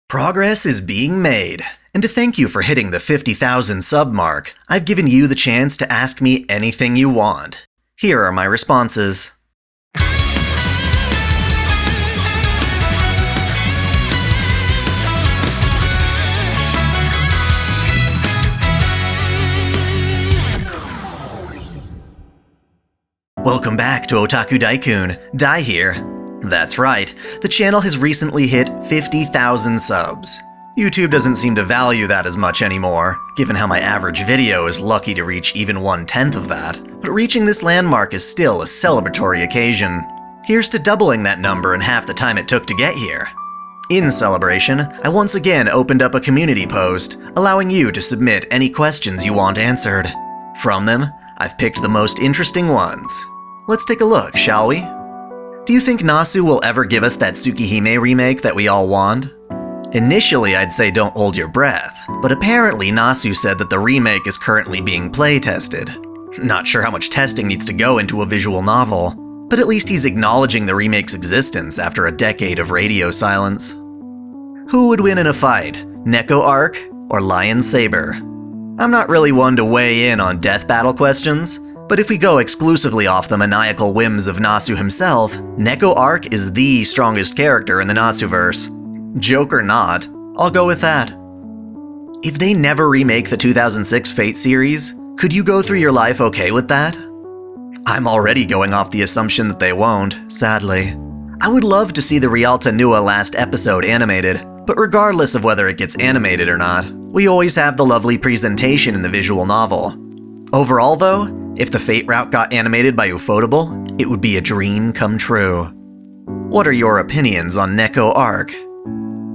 Progress is being made, and to thank you for hitting the 50,000 sub mark, I've given you the chance to ask me anything you want. Here are my responses. Welcome back to OtakuDaiKun, Dai here. That's right, the channel has recently hit 50,000 subs. YouTube doesn't seem to value that as much anymore, given how my average video is lucky to reach even 1/10 of that, but reaching this landmark is still a celebratory occasion. Here's to doubling that number in half the time it took to get here. In celebration, I once again opened up a community post, allowing you to submit any questions you want answered. From them, I've picked the most interesting ones. Let's take a look, shall we? Do you think Nasu will ever give us that Tsukihime remake that we all want? Initially, I'd say don't hold your breath, but apparently Nasu said that the remake is currently being play-tested. Not sure how much testing needs to go into a visual novel, but at least he's acknowledging the remake's existence after a decade of radio silence. Who would win in a fight, Neko Arc or Lion Saber? I'm not really one to weigh in on death battle questions, but if we go exclusively off the maniacal whims of Nasu himself, Neko Arc is the strongest character in the Nasuverse. Joke or not, I'll go with that. If they never remake the 2006 Fate series, could you go through your life okay with that? I'm already going off the assumption that they won't, sadly. I would love to see the Rialta Nua last episode animated, but regardless of whether it gets animated or not, we always have the lovely presentation in the visual novel. Overall though, if the Fate route got animated by Ufotable, it would be a dream come true. What are your opinions on Neko Arc?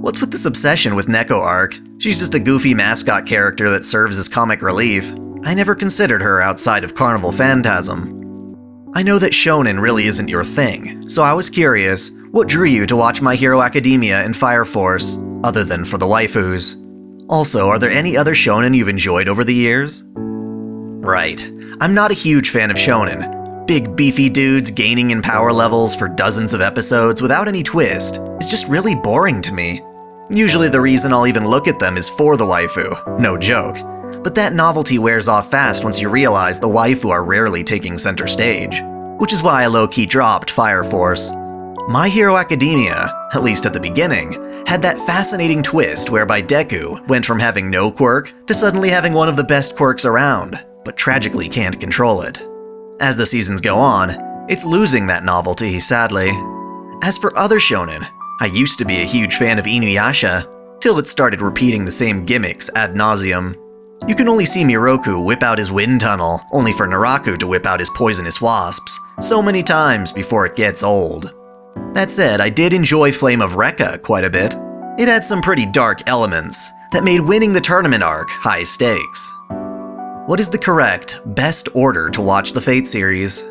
What's with this obsession with Neko Arc? She's just a goofy mascot character that serves as comic relief. I never considered her outside of Carnival Phantasm. I know that shonen really isn't your thing, so I was curious, what drew you to watch My Hero Academia and Fire Force, other than for the waifus? Also, are there any other shonen you've enjoyed over the years? Right. I'm not a huge fan of shonen. Big beefy dudes gaining in power levels for dozens of episodes without any twist is just really boring to me. Usually the reason I'll even look at them is for the waifu, no joke. But that novelty wears off fast once you realize the waifu are rarely taking center stage. Which is why I low-key dropped Fire Force. My Hero Academia, at least at the beginning, had that fascinating twist whereby Deku went from having no quirk to suddenly having one of the best quirks around, but tragically can't control it. As the seasons go on, it's losing that novelty, sadly. As for other shonen, I used to be a huge fan of Inuyasha, till it started repeating the same gimmicks ad nauseum. You can only see Miroku whip out his wind tunnel, only for Naraku to whip out his poisonous wasps, so many times before it gets old. That said, I did enjoy Flame of Recca quite a bit. It had some pretty dark elements that made winning the tournament arc high stakes. What is the correct, best order to watch the Fate series?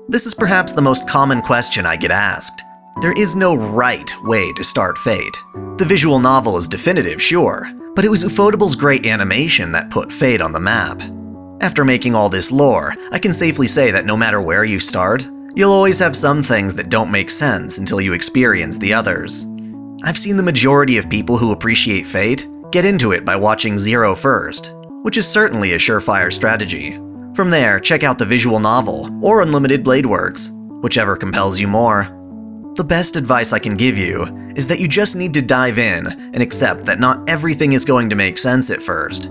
This is perhaps the most common question I get asked. There is no right way to start Fate. The visual novel is definitive, sure, but it was Ufotable's great animation that put Fate on the map. After making all this lore, I can safely say that no matter where you start, you'll always have some things that don't make sense until you experience the others. I've seen the majority of people who appreciate Fate get into it by watching Zero first, which is certainly a surefire strategy. From there, check out the visual novel or Unlimited Blade Works, whichever compels you more. The best advice I can give you is that you just need to dive in and accept that not everything is going to make sense at first.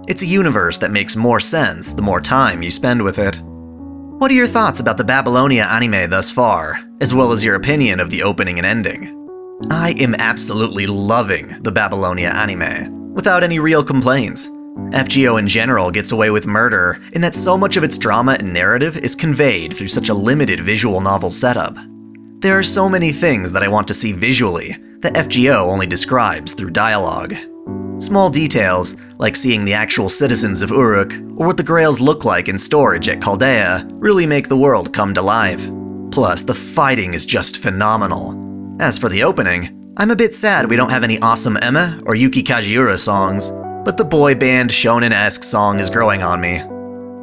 It's a universe that makes more sense the more time you spend with it. What are your thoughts about the Babylonia anime thus far, as well as your opinion of the opening and ending? I am absolutely loving the Babylonia anime, without any real complaints. FGO in general gets away with murder in that so much of its drama and narrative is conveyed through such a limited visual novel setup. There are so many things that I want to see visually that FGO only describes through dialogue. Small details, like seeing the actual citizens of Uruk or what the Grails look like in storage at Chaldea, really make the world come to life. Plus, the fighting is just phenomenal. As for the opening, I'm a bit sad we don't have any awesome Emma or Yuki Kajiura songs, but the boy band shonen-esque song is growing on me.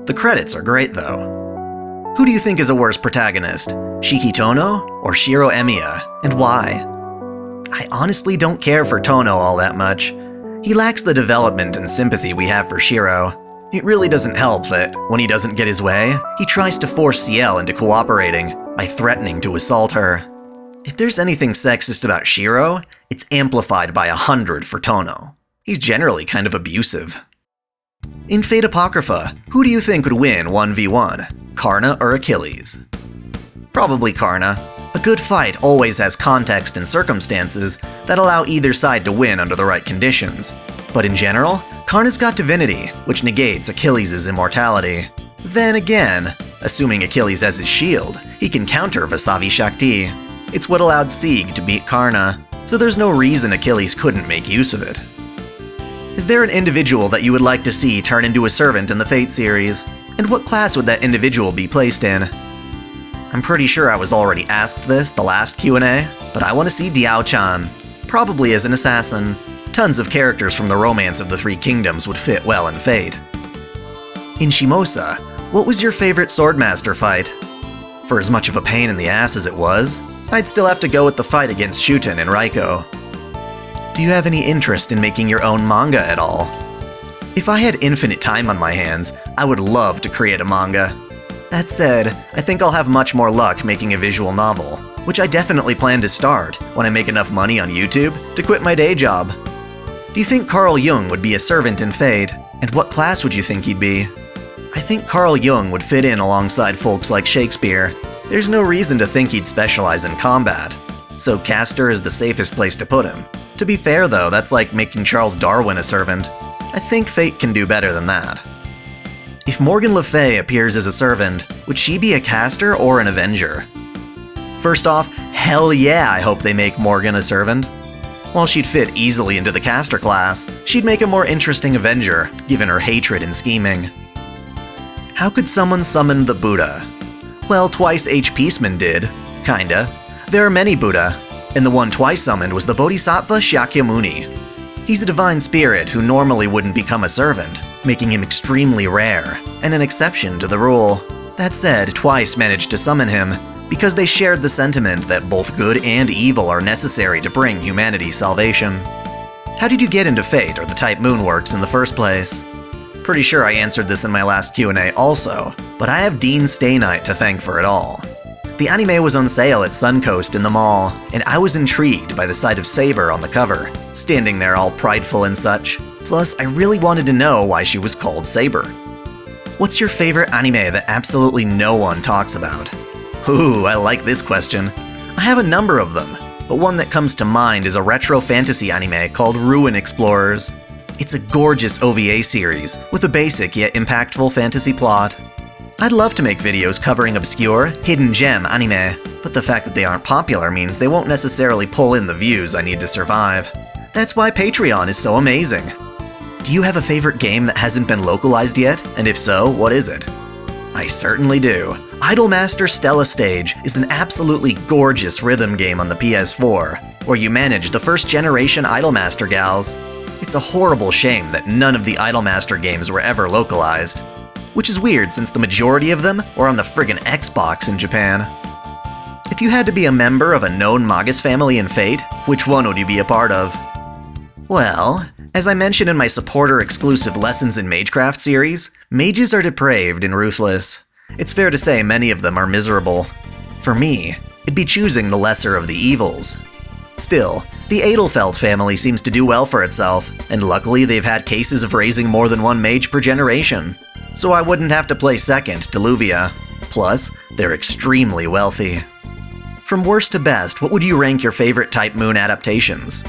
The credits are great though. Who do you think is a worse protagonist, Shikitono or Shiro Emiya, and why? I honestly don't care for Tono all that much. He lacks the development and sympathy we have for Shiro. It really doesn't help that, when he doesn't get his way, he tries to force Ciel into cooperating by threatening to assault her. If there's anything sexist about Shiro, it's amplified by 100 for Tono. He's generally kind of abusive. In Fate Apocrypha, who do you think would win 1v1, Karna or Achilles? Probably Karna. A good fight always has context and circumstances that allow either side to win under the right conditions. But in general, Karna's got divinity, which negates Achilles' immortality. Then again, assuming Achilles has his shield, he can counter Vasavi Shakti. It's what allowed Sieg to beat Karna, so there's no reason Achilles couldn't make use of it. Is there an individual that you would like to see turn into a servant in the Fate series? And what class would that individual be placed in? I'm pretty sure I was already asked this the last Q&A, but I want to see Diao-chan, probably as an assassin. Tons of characters from the Romance of the Three Kingdoms would fit well in Fate. In Shimosa, what was your favorite Swordmaster fight? For as much of a pain in the ass as it was, I'd still have to go with the fight against Shuten and Raiko. Do you have any interest in making your own manga at all? If I had infinite time on my hands, I would love to create a manga. That said, I think I'll have much more luck making a visual novel, which I definitely plan to start when I make enough money on YouTube to quit my day job. Do you think Carl Jung would be a servant in Fate, and what class would you think he'd be? I think Carl Jung would fit in alongside folks like Shakespeare. There's no reason to think he'd specialize in combat, so Castor is the safest place to put him. To be fair though, that's like making Charles Darwin a servant. I think Fate can do better than that. If Morgan Le Fay appears as a servant, would she be a caster or an Avenger? First off, hell yeah, I hope they make Morgan a servant. While she'd fit easily into the caster class, she'd make a more interesting Avenger, given her hatred and scheming. How could someone summon the Buddha? Well, twice H. Peaceman did. Kinda. There are many Buddha, and the one twice summoned was the Bodhisattva Shakyamuni. He's a divine spirit who normally wouldn't become a servant, making him extremely rare, and an exception to the rule. That said, twice managed to summon him, because they shared the sentiment that both good and evil are necessary to bring humanity salvation. How did you get into Fate or the type Moon works in the first place? Pretty sure I answered this in my last Q&A also, but I have Dean Stay Night to thank for it all. The anime was on sale at Suncoast in the mall, and I was intrigued by the sight of Saber on the cover, standing there all prideful and such. Plus, I really wanted to know why she was called Saber. What's your favorite anime that absolutely no one talks about? Ooh, I like this question. I have a number of them, but one that comes to mind is a retro fantasy anime called Ruin Explorers. It's a gorgeous OVA series with a basic yet impactful fantasy plot. I'd love to make videos covering obscure, hidden gem anime, but the fact that they aren't popular means they won't necessarily pull in the views I need to survive. That's why Patreon is so amazing. Do you have a favorite game that hasn't been localized yet? And if so, what is it? I certainly do. Idolmaster Stella Stage is an absolutely gorgeous rhythm game on the PS4, where you manage the first generation Idolmaster gals. It's a horrible shame that none of the Idolmaster games were ever localized. Which is weird since the majority of them were on the friggin' Xbox in Japan. If you had to be a member of a known Magus family in Fate, which one would you be a part of? Well, as I mentioned in my supporter-exclusive Lessons in Magecraft series, mages are depraved and ruthless. It's fair to say many of them are miserable. For me, it'd be choosing the lesser of the evils. Still, the Adelfeld family seems to do well for itself, and luckily they've had cases of raising more than one mage per generation, so I wouldn't have to play second to Luvia. Plus, they're extremely wealthy. From worst to best, what would you rank your favorite Type Moon adaptations?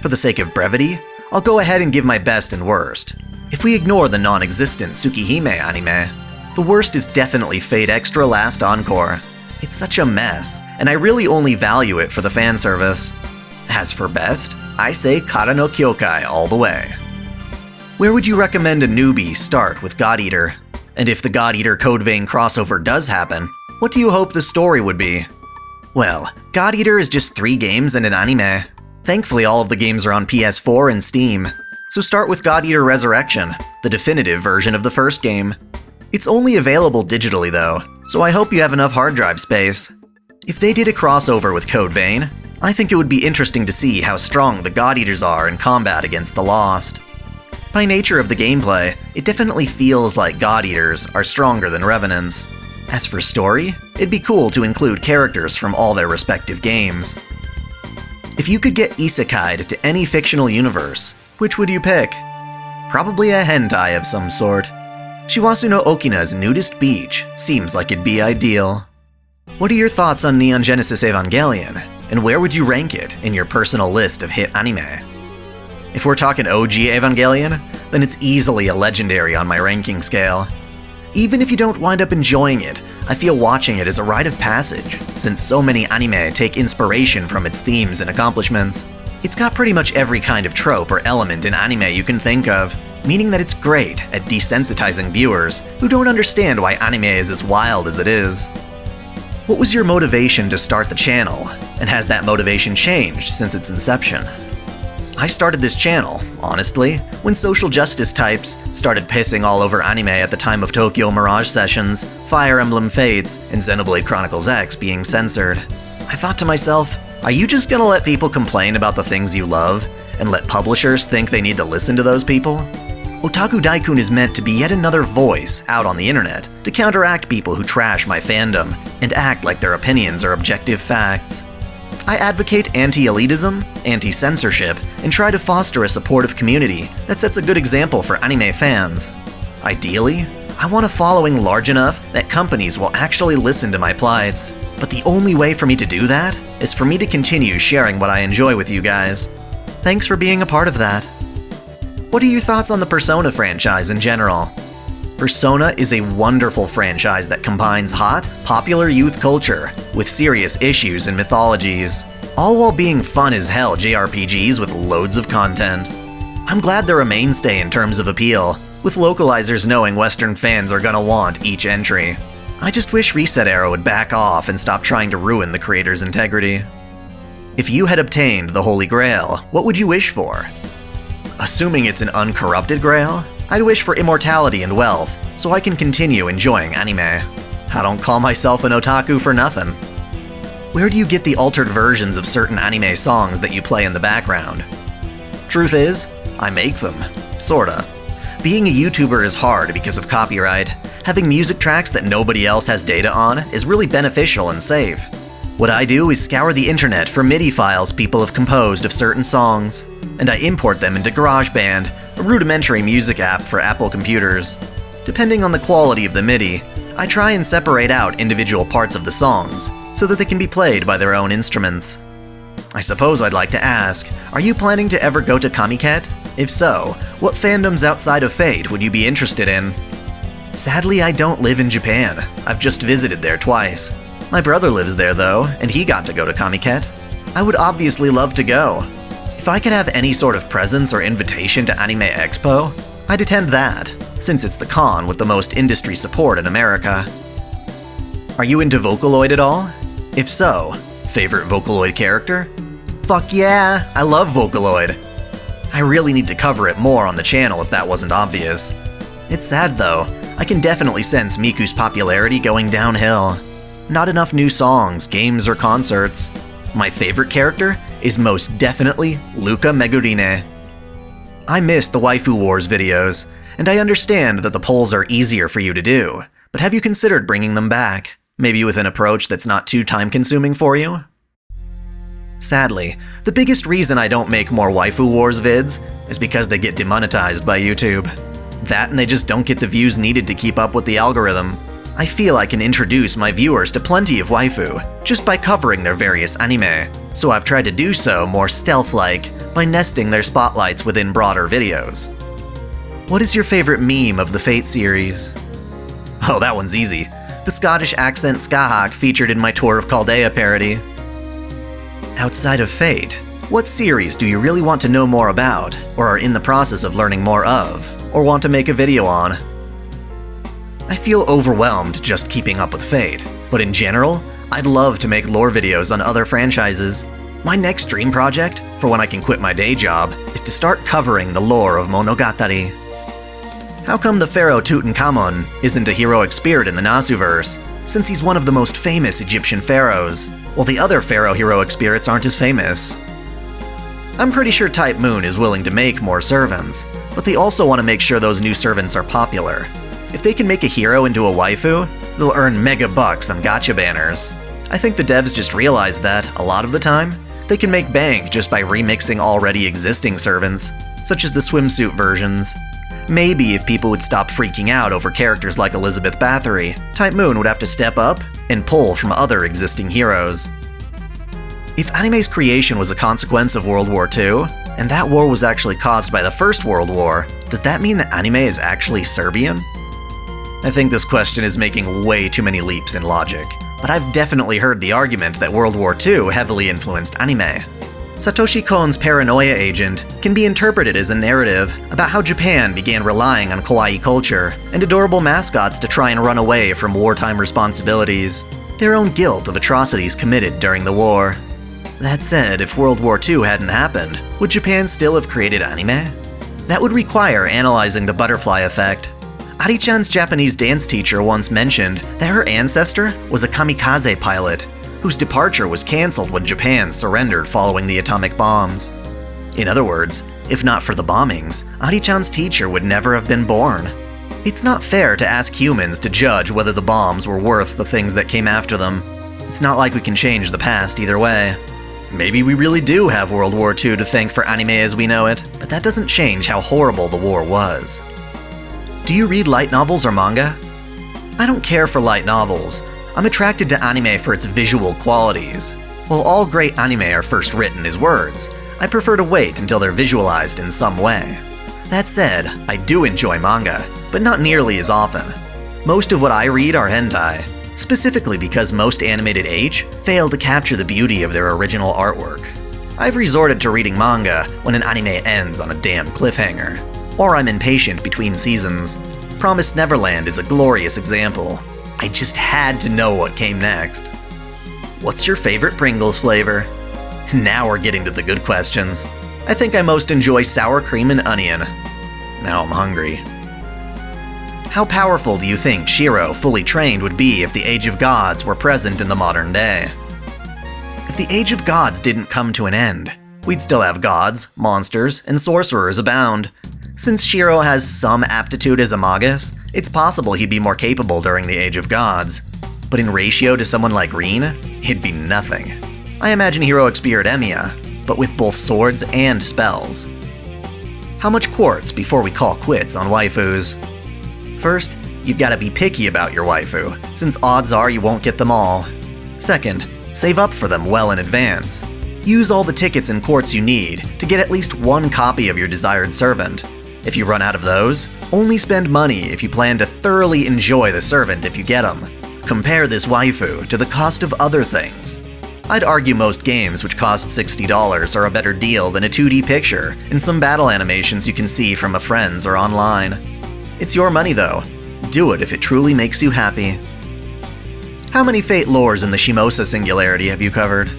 For the sake of brevity, I'll go ahead and give my best and worst. If we ignore the non-existent Tsukihime anime, the worst is definitely Fate Extra Last Encore. It's such a mess, and I really only value it for the fan service. As for best, I say Kara no Kyokai all the way. Where would you recommend a newbie start with God Eater? And if the God Eater Code Vein crossover does happen, what do you hope the story would be? Well, God Eater is just 3 games and an anime. Thankfully all of the games are on PS4 and Steam, so start with God Eater Resurrection, the definitive version of the first game. It's only available digitally though, so I hope you have enough hard drive space. If they did a crossover with Code Vein, I think it would be interesting to see how strong the God Eaters are in combat against the Lost. By nature of the gameplay, it definitely feels like God Eaters are stronger than Revenants. As for story, it'd be cool to include characters from all their respective games. If you could get isekai'd to any fictional universe, which would you pick? Probably a hentai of some sort. Shiwasu no Okina's nudist beach seems like it'd be ideal. What are your thoughts on Neon Genesis Evangelion, and where would you rank it in your personal list of hit anime? If we're talking OG Evangelion, then it's easily a legendary on my ranking scale. Even if you don't wind up enjoying it, I feel watching it is a rite of passage, since so many anime take inspiration from its themes and accomplishments. It's got pretty much every kind of trope or element in anime you can think of, meaning that it's great at desensitizing viewers who don't understand why anime is as wild as it is. What was your motivation to start the channel, and has that motivation changed since its inception? I started this channel, honestly, when social justice types started pissing all over anime at the time of Tokyo Mirage Sessions, Fire Emblem Fates, and Xenoblade Chronicles X being censored. I thought to myself, are you just gonna let people complain about the things you love, and let publishers think they need to listen to those people? OtakuDaiKun is meant to be yet another voice out on the internet to counteract people who trash my fandom and act like their opinions are objective facts. I advocate anti-elitism, anti-censorship, and try to foster a supportive community that sets a good example for anime fans. Ideally, I want a following large enough that companies will actually listen to my plights, but the only way for me to do that is for me to continue sharing what I enjoy with you guys. Thanks for being a part of that. What are your thoughts on the Persona franchise in general? Persona is a wonderful franchise that combines hot, popular youth culture with serious issues and mythologies, all while being fun as hell JRPGs with loads of content. I'm glad they're a mainstay in terms of appeal, with localizers knowing Western fans are gonna want each entry. I just wish Reset Era would back off and stop trying to ruin the creator's integrity. If you had obtained the Holy Grail, what would you wish for? Assuming it's an uncorrupted grail, I'd wish for immortality and wealth, so I can continue enjoying anime. I don't call myself an otaku for nothing. Where do you get the altered versions of certain anime songs that you play in the background? Truth is, I make them. Sorta. Being a YouTuber is hard because of copyright. Having music tracks that nobody else has data on is really beneficial and safe. What I do is scour the internet for MIDI files people have composed of certain songs, and I import them into GarageBand, a rudimentary music app for Apple computers. Depending on the quality of the MIDI, I try and separate out individual parts of the songs so that they can be played by their own instruments. I suppose I'd like to ask, are you planning to ever go to Comiket? If so, what fandoms outside of Fate would you be interested in? Sadly, I don't live in Japan. I've just visited there twice. My brother lives there though, and he got to go to Comiket. I would obviously love to go. If I could have any sort of presence or invitation to Anime Expo, I'd attend that, since it's the con with the most industry support in America. Are you into Vocaloid at all? If so, favorite Vocaloid character? Fuck yeah, I love Vocaloid. I really need to cover it more on the channel if that wasn't obvious. It's sad though, I can definitely sense Miku's popularity going downhill. Not enough new songs, games, or concerts. My favorite character is most definitely Luca Megurine. I missed the Waifu Wars videos, and I understand that the polls are easier for you to do, but have you considered bringing them back? Maybe with an approach that's not too time-consuming for you? Sadly, the biggest reason I don't make more Waifu Wars vids is because they get demonetized by YouTube. That and they just don't get the views needed to keep up with the algorithm. I feel I can introduce my viewers to plenty of waifu just by covering their various anime, so I've tried to do so more stealth-like by nesting their spotlights within broader videos. What is your favorite meme of the Fate series? Oh, that one's easy. The Scottish accent Skahak featured in my Tour of Chaldea parody. Outside of Fate, what series do you really want to know more about, or are in the process of learning more of, or want to make a video on? I feel overwhelmed just keeping up with Fate, but in general, I'd love to make lore videos on other franchises. My next dream project, for when I can quit my day job, is to start covering the lore of Monogatari. How come the pharaoh Tutankhamun isn't a heroic spirit in the Nasuverse, since he's one of the most famous Egyptian pharaohs, while the other pharaoh heroic spirits aren't as famous. I'm pretty sure Type Moon is willing to make more servants, but they also want to make sure those new servants are popular. If they can make a hero into a waifu, they'll earn mega bucks on gacha banners. I think the devs just realized that, a lot of the time, they can make bank just by remixing already existing servants, such as the swimsuit versions. Maybe if people would stop freaking out over characters like Elizabeth Bathory, Type Moon would have to step up and pull from other existing heroes. If anime's creation was a consequence of World War II, and that war was actually caused by the First World War, does that mean that anime is actually Serbian? I think this question is making way too many leaps in logic, but I've definitely heard the argument that World War II heavily influenced anime. Satoshi Kon's Paranoia Agent can be interpreted as a narrative about how Japan began relying on kawaii culture and adorable mascots to try and run away from wartime responsibilities, their own guilt of atrocities committed during the war. That said, if World War II hadn't happened, would Japan still have created anime? That would require analyzing the butterfly effect. Ari-chan's Japanese dance teacher once mentioned that her ancestor was a kamikaze pilot, whose departure was cancelled when Japan surrendered following the atomic bombs. In other words, if not for the bombings, Ari-chan's teacher would never have been born. It's not fair to ask humans to judge whether the bombs were worth the things that came after them. It's not like we can change the past either way. Maybe we really do have World War II to thank for anime as we know it, but that doesn't change how horrible the war was. Do you read light novels or manga? I don't care for light novels. I'm attracted to anime for its visual qualities. While all great anime are first written as words, I prefer to wait until they're visualized in some way. That said, I do enjoy manga, but not nearly as often. Most of what I read are hentai, specifically because most animated H fail to capture the beauty of their original artwork. I've resorted to reading manga when an anime ends on a damn cliffhanger, or I'm impatient between seasons. Promised Neverland is a glorious example. I just had to know what came next. What's your favorite Pringles flavor? Now we're getting to the good questions. I think I most enjoy sour cream and onion. Now I'm hungry. How powerful do you think Shiro, fully trained, would be if the Age of Gods were present in the modern day? If the Age of Gods didn't come to an end, we'd still have gods, monsters, and sorcerers abound. Since Shiro has some aptitude as a magus, it's possible he'd be more capable during the Age of Gods. But in ratio to someone like Rin, he'd be nothing. I imagine heroic spirit Emiya, but with both swords and spells. How much quartz before we call quits on waifus? First, you've got to be picky about your waifu, since odds are you won't get them all. Second, save up for them well in advance. Use all the tickets and quartz you need to get at least one copy of your desired servant. If you run out of those, only spend money if you plan to thoroughly enjoy the servant if you get them. Compare this waifu to the cost of other things. I'd argue most games which cost $60 are a better deal than a 2D picture and some battle animations you can see from a friend's or online. It's your money though. Do it if it truly makes you happy. How many Fate lores in the Shimosa Singularity have you covered?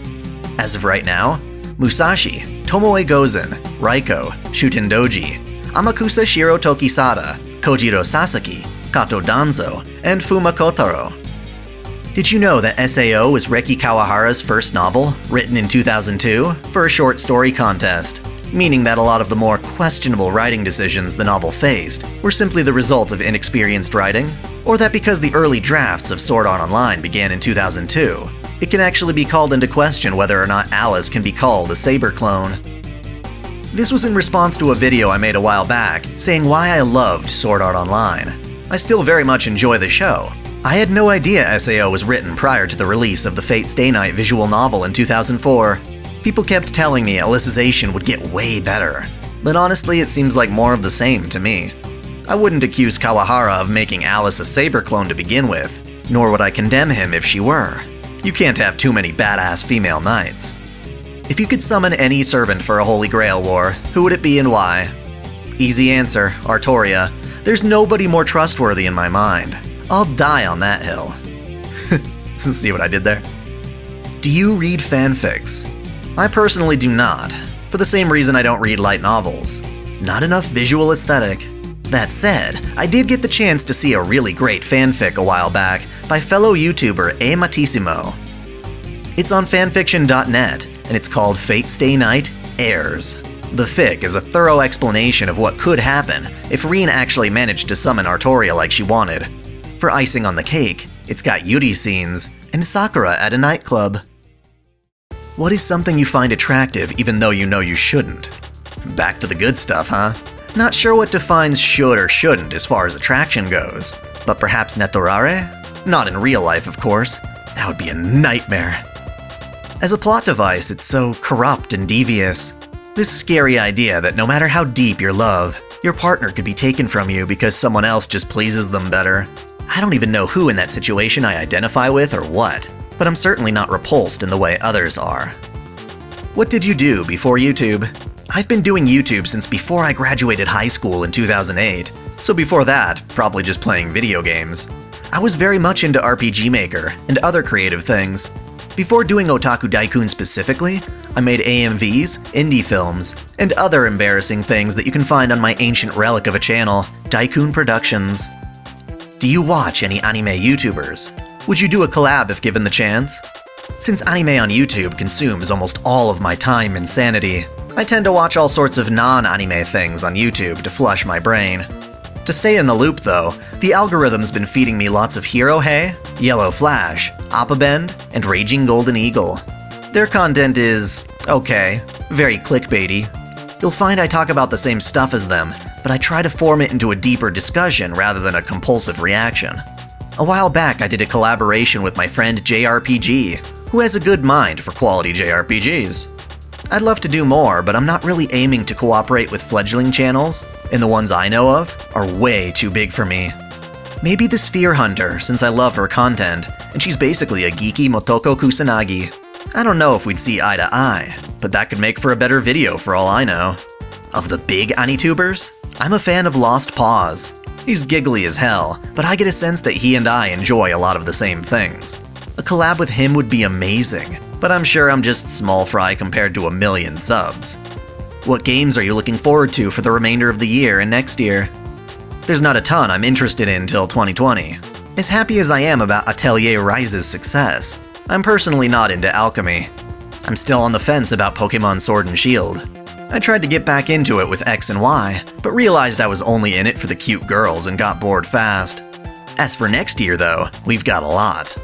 As of right now, Musashi, Tomoe Gozen, Raiko, Shutendoji, Amakusa Shiro Tokisada, Kojiro Sasaki, Kato Danzo, and Fuma Kotaro. Did you know that SAO was Reki Kawahara's first novel, written in 2002, for a short story contest, meaning that a lot of the more questionable writing decisions the novel faced were simply the result of inexperienced writing? Or that because the early drafts of Sword Art Online began in 2002, it can actually be called into question whether or not Alice can be called a Saber clone? This was in response to a video I made a while back saying why I loved Sword Art Online. I still very much enjoy the show. I had no idea SAO was written prior to the release of the Fate Stay Night visual novel in 2004. People kept telling me Alicization would get way better, but honestly it seems like more of the same to me. I wouldn't accuse Kawahara of making Alice a Saber clone to begin with, nor would I condemn him if she were. You can't have too many badass female knights. If you could summon any servant for a Holy Grail war, who would it be and why? Easy answer, Artoria. There's nobody more trustworthy in my mind. I'll die on that hill. See what I did there? Do you read fanfics? I personally do not, for the same reason I don't read light novels. Not enough visual aesthetic. That said, I did get the chance to see a really great fanfic a while back by fellow YouTuber A Matissimo. It's on fanfiction.net, and it's called Fate Stay Night Airs. The fic is a thorough explanation of what could happen if Rin actually managed to summon Artoria like she wanted. For icing on the cake, it's got Yuri scenes and Sakura at a nightclub. What is something you find attractive even though you know you shouldn't? Back to the good stuff, huh? Not sure what defines should or shouldn't as far as attraction goes, but perhaps naturare? Not in real life, of course. That would be a nightmare. As a plot device, it's so corrupt and devious. This scary idea that no matter how deep your love, your partner could be taken from you because someone else just pleases them better. I don't even know who in that situation I identify with or what, but I'm certainly not repulsed in the way others are. What did you do before YouTube? I've been doing YouTube since before I graduated high school in 2008, so before that, probably just playing video games. I was very much into RPG Maker and other creative things. Before doing OtakuDaiKun specifically, I made AMVs, indie films, and other embarrassing things that you can find on my ancient relic of a channel, Daikun Productions. Do you watch any anime YouTubers? Would you do a collab if given the chance? Since anime on YouTube consumes almost all of my time and sanity, I tend to watch all sorts of non-anime things on YouTube to flush my brain. To stay in the loop though, the algorithm's been feeding me lots of Hirohei, Yellow Flash, Appa Bend, and Raging Golden Eagle. Their content is okay, very clickbaity. You'll find I talk about the same stuff as them, but I try to form it into a deeper discussion rather than a compulsive reaction. A while back I did a collaboration with my friend JRPG, who has a good mind for quality JRPGs. I'd love to do more, but I'm not really aiming to cooperate with fledgling channels, and the ones I know of are way too big for me. Maybe the Sphere Hunter, since I love her content, and she's basically a geeky Motoko Kusanagi. I don't know if we'd see eye to eye, but that could make for a better video for all I know. Of the big Anitubers, I'm a fan of Lost Paws. He's giggly as hell, but I get a sense that he and I enjoy a lot of the same things. A collab with him would be amazing, but I'm sure I'm just small fry compared to a million subs. What games are you looking forward to for the remainder of the year and next year? There's not a ton I'm interested in till 2020. As happy as I am about Atelier Rise's success, I'm personally not into alchemy. I'm still on the fence about Pokemon Sword and Shield. I tried to get back into it with X and Y, but realized I was only in it for the cute girls and got bored fast. As for next year though, we've got a lot.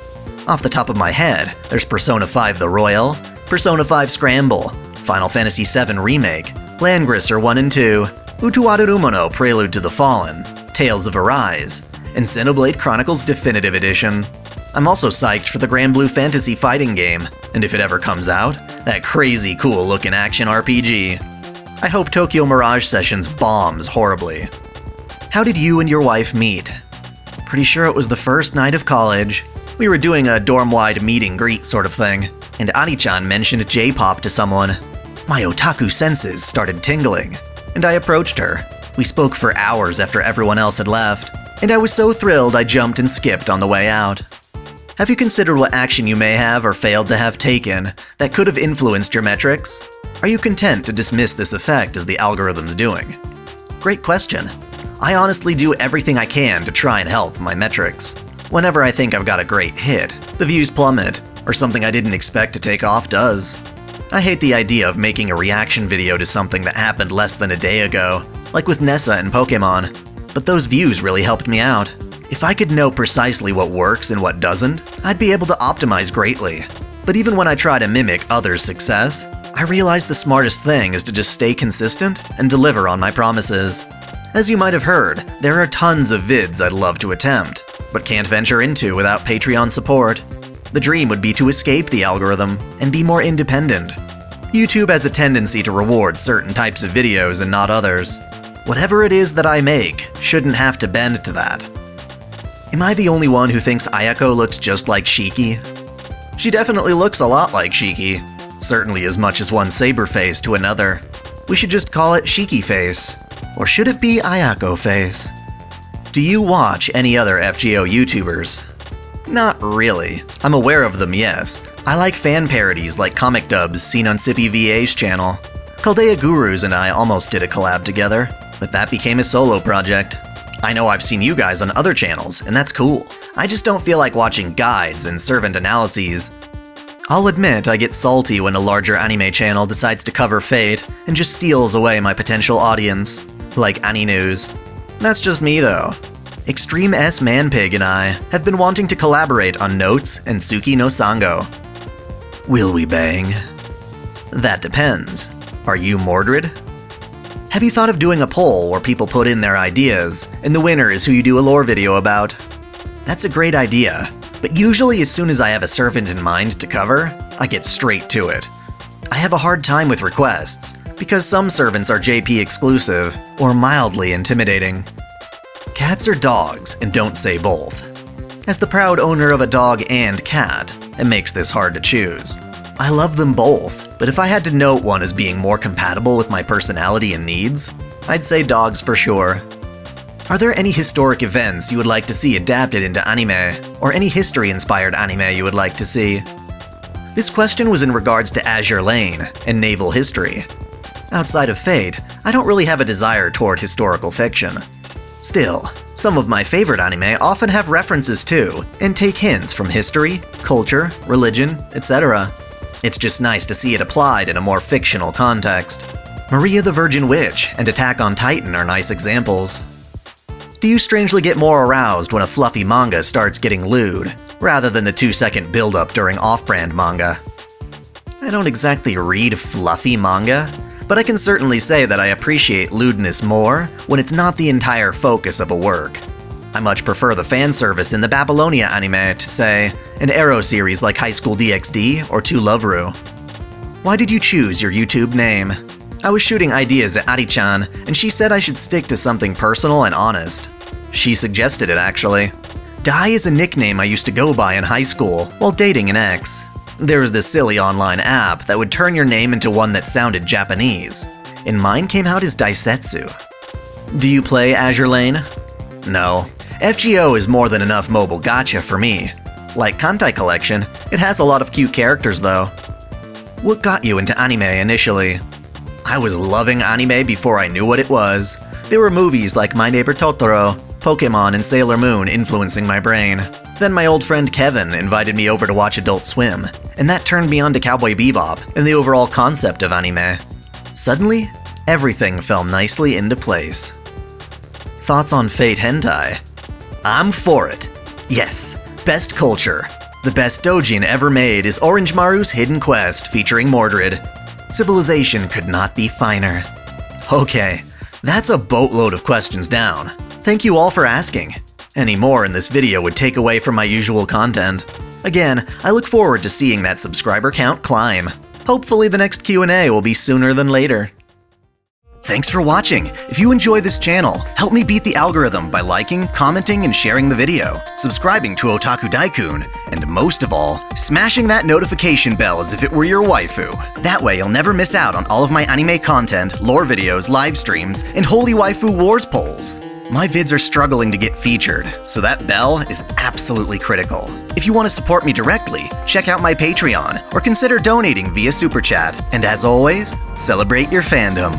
Off the top of my head, there's Persona 5 The Royal, Persona 5 Scramble, Final Fantasy VII Remake, Langrisser 1 and 2, Utuwarurumono Prelude to the Fallen, Tales of Arise, and Xenoblade Chronicles Definitive Edition. I'm also psyched for the Granblue Fantasy fighting game, and if it ever comes out, that crazy cool looking action RPG. I hope Tokyo Mirage Sessions bombs horribly. How did you and your wife meet? Pretty sure it was the first night of college. We were doing a dorm-wide meet-and-greet sort of thing, and Ani-chan mentioned J-pop to someone. My otaku senses started tingling, and I approached her. We spoke for hours after everyone else had left, and I was so thrilled I jumped and skipped on the way out. Have you considered what action you may have or failed to have taken that could have influenced your metrics? Are you content to dismiss this effect as the algorithm's doing? Great question. I honestly do everything I can to try and help my metrics. Whenever I think I've got a great hit, the views plummet, or something I didn't expect to take off does. I hate the idea of making a reaction video to something that happened less than a day ago, like with Nessa and Pokemon, but those views really helped me out. If I could know precisely what works and what doesn't, I'd be able to optimize greatly. But even when I try to mimic others' success, I realize the smartest thing is to just stay consistent and deliver on my promises. As you might have heard, there are tons of vids I'd love to attempt, but can't venture into without Patreon support. The dream would be to escape the algorithm and be more independent. YouTube has a tendency to reward certain types of videos and not others. Whatever it is that I make shouldn't have to bend to that. Am I the only one who thinks Ayako looks just like Shiki? She definitely looks a lot like Shiki, certainly as much as one saber face to another. We should just call it Shiki face. Or should it be Ayako face? Do you watch any other FGO YouTubers? Not really. I'm aware of them, yes. I like fan parodies like comic dubs seen on Sippy VA's channel. Caldea Gurus and I almost did a collab together. but that became a solo project. I know I've seen you guys on other channels, and that's cool. I just don't feel like watching guides and servant analyses. I'll admit I get salty when a larger anime channel decides to cover Fate and just steals away my potential audience, like AniNews. That's just me though. Extreme S Manpig and I have been wanting to collaborate on Notes and Tsuki no Sango. Will we bang? That depends. Are you Mordred? Have you thought of doing a poll where people put in their ideas, and the winner is who you do a lore video about? That's a great idea, but usually as soon as I have a servant in mind to cover, I get straight to it. I have a hard time with requests, because some servants are JP exclusive, or mildly intimidating. Cats are dogs, and don't say both. As the proud owner of a dog and cat, it makes this hard to choose. I love them both, but if I had to note one as being more compatible with my personality and needs, I'd say dogs for sure. Are there any historic events you would like to see adapted into anime, or any history-inspired anime you would like to see? This question was in regards to Azure Lane and naval history. Outside of Fate, I don't really have a desire toward historical fiction. Still, some of my favorite anime often have references to, and take hints from history, culture, religion, etc. It's just nice to see it applied in a more fictional context. Maria the Virgin Witch and Attack on Titan are nice examples. Do you strangely get more aroused when a fluffy manga starts getting lewd, rather than the 2-second build-up during off-brand manga? I don't exactly read fluffy manga, but I can certainly say that I appreciate lewdness more when it's not the entire focus of a work. I much prefer the fan service in the Babylonia anime to, say, an Arrow series like High School DxD or 2 Love Ru. Why did you choose your YouTube name? I was shooting ideas at Ari-chan, and she said I should stick to something personal and honest. She suggested it, actually. Dai is a nickname I used to go by in high school while dating an ex. There was this silly online app that would turn your name into one that sounded Japanese, and mine came out as Daisetsu. Do you play Azure Lane? No. FGO is more than enough mobile gacha for me. Like Kantai Collection, it has a lot of cute characters though. What got you into anime initially? I was loving anime before I knew what it was. There were movies like My Neighbor Totoro, Pokemon, and Sailor Moon influencing my brain. Then my old friend Kevin invited me over to watch Adult Swim, and that turned me on to Cowboy Bebop and the overall concept of anime. Suddenly, everything fell nicely into place. Thoughts on Fate hentai? I'm for it. Yes, best culture. The best doujin ever made is Orange Maru's Hidden Quest featuring Mordred. Civilization could not be finer. Okay, that's a boatload of questions down. Thank you all for asking. Any more in this video would take away from my usual content. Again, I look forward to seeing that subscriber count climb. Hopefully the next Q&A will be sooner than later. Thanks for watching. If you enjoy this channel, help me beat the algorithm by liking, commenting, and sharing the video, subscribing to OtakuDaiKun, and most of all, smashing that notification bell as if it were your waifu. That way you'll never miss out on all of my anime content, lore videos, live streams, and Holy Waifu Wars polls. My vids are struggling to get featured, so that bell is absolutely critical. If you want to support me directly, check out my Patreon, or consider donating via Super Chat. And as always, celebrate your fandom.